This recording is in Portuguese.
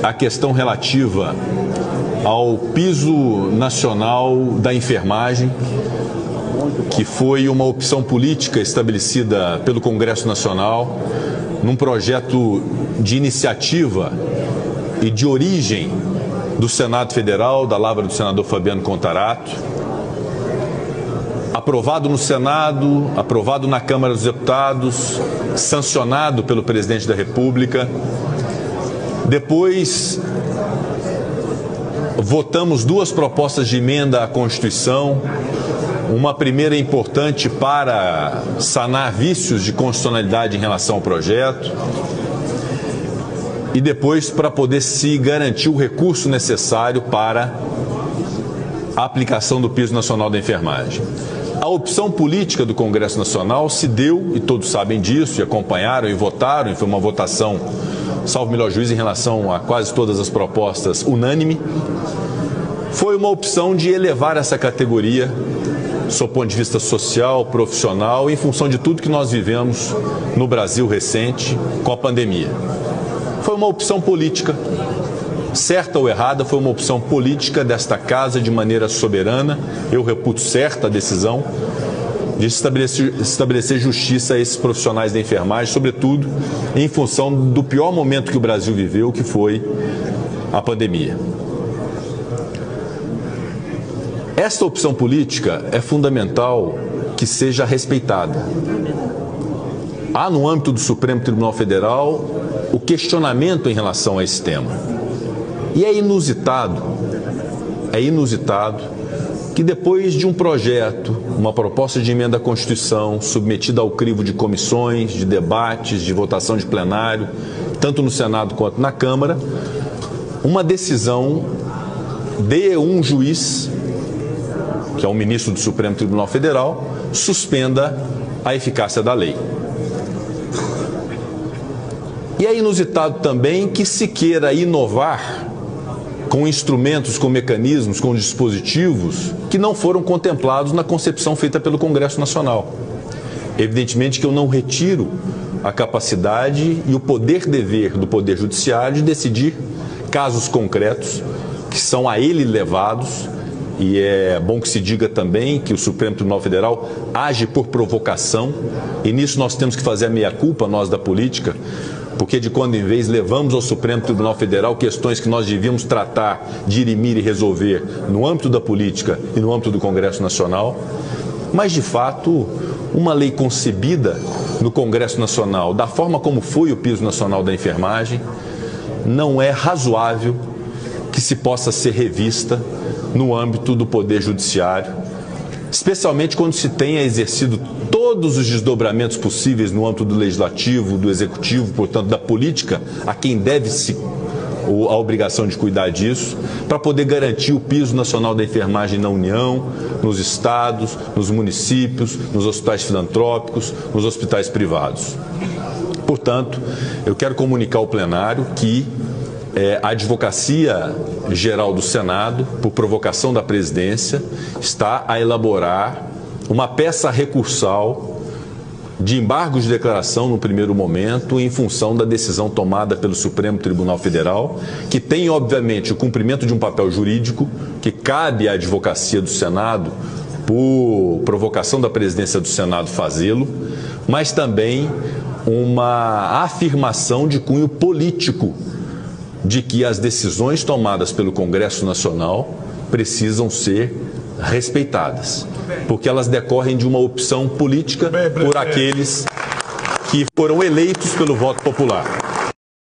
a questão relativa ao piso nacional da enfermagem, que foi uma opção política estabelecida pelo Congresso Nacional, num projeto de iniciativa e de origem do Senado Federal, da lavra do senador Fabiano Contarato, aprovado no Senado, aprovado na Câmara dos Deputados, sancionado pelo presidente da República. Depois, votamos duas propostas de emenda à Constituição, uma primeira importante para sanar vícios de constitucionalidade em relação ao projeto e depois para poder se garantir o recurso necessário para a aplicação do piso nacional da enfermagem. A opção política do Congresso Nacional se deu, e todos sabem disso, e acompanharam e votaram, e foi uma votação, salvo melhor juízo, em relação a quase todas as propostas, unânime. Foi uma opção de elevar essa categoria, sob o ponto de vista social, profissional, em função de tudo que nós vivemos no Brasil recente com a pandemia. Foi uma opção política, certa ou errada, foi uma opção política desta casa de maneira soberana. Eu reputo certa a decisão de estabelecer justiça a esses profissionais da enfermagem, sobretudo em função do pior momento que o Brasil viveu, que foi a pandemia. Esta opção política é fundamental que seja respeitada. Há no âmbito do Supremo Tribunal Federal o questionamento em relação a esse tema. E é inusitado que depois de um projeto, uma proposta de emenda à Constituição, submetida ao crivo de comissões, de debates, de votação de plenário, tanto no Senado quanto na Câmara, uma decisão de um juiz, que é o ministro do Supremo Tribunal Federal, suspenda a eficácia da lei. E é inusitado também que se queira inovar com instrumentos, com mecanismos, com dispositivos que não foram contemplados na concepção feita pelo Congresso Nacional. Evidentemente que eu não retiro a capacidade e o poder-dever do Poder Judiciário de decidir casos concretos que são a ele levados. E é bom que se diga também que o Supremo Tribunal Federal age por provocação, e nisso nós temos que fazer a meia-culpa, nós da política, porque de quando em vez levamos ao Supremo Tribunal Federal questões que nós devíamos tratar, dirimir e resolver no âmbito da política e no âmbito do Congresso Nacional. Mas, de fato, uma lei concebida no Congresso Nacional, da forma como foi o piso nacional da enfermagem, não é razoável que se possa ser revista no âmbito do Poder Judiciário, especialmente quando se tenha exercido todos os desdobramentos possíveis no âmbito do Legislativo, do Executivo, portanto, da política, a quem deve-se a obrigação de cuidar disso, para poder garantir o piso nacional da enfermagem na União, nos estados, nos municípios, nos hospitais filantrópicos, nos hospitais privados. Portanto, eu quero comunicar ao plenário que a Advocacia Geral do Senado, por provocação da presidência, está a elaborar uma peça recursal de embargo de declaração no primeiro momento, em função da decisão tomada pelo Supremo Tribunal Federal, que tem, obviamente, o cumprimento de um papel jurídico que cabe à Advocacia do Senado, por provocação da presidência do Senado, fazê-lo, mas também uma afirmação de cunho político de que as decisões tomadas pelo Congresso Nacional precisam ser respeitadas, porque elas decorrem de uma opção política por aqueles que foram eleitos pelo voto popular.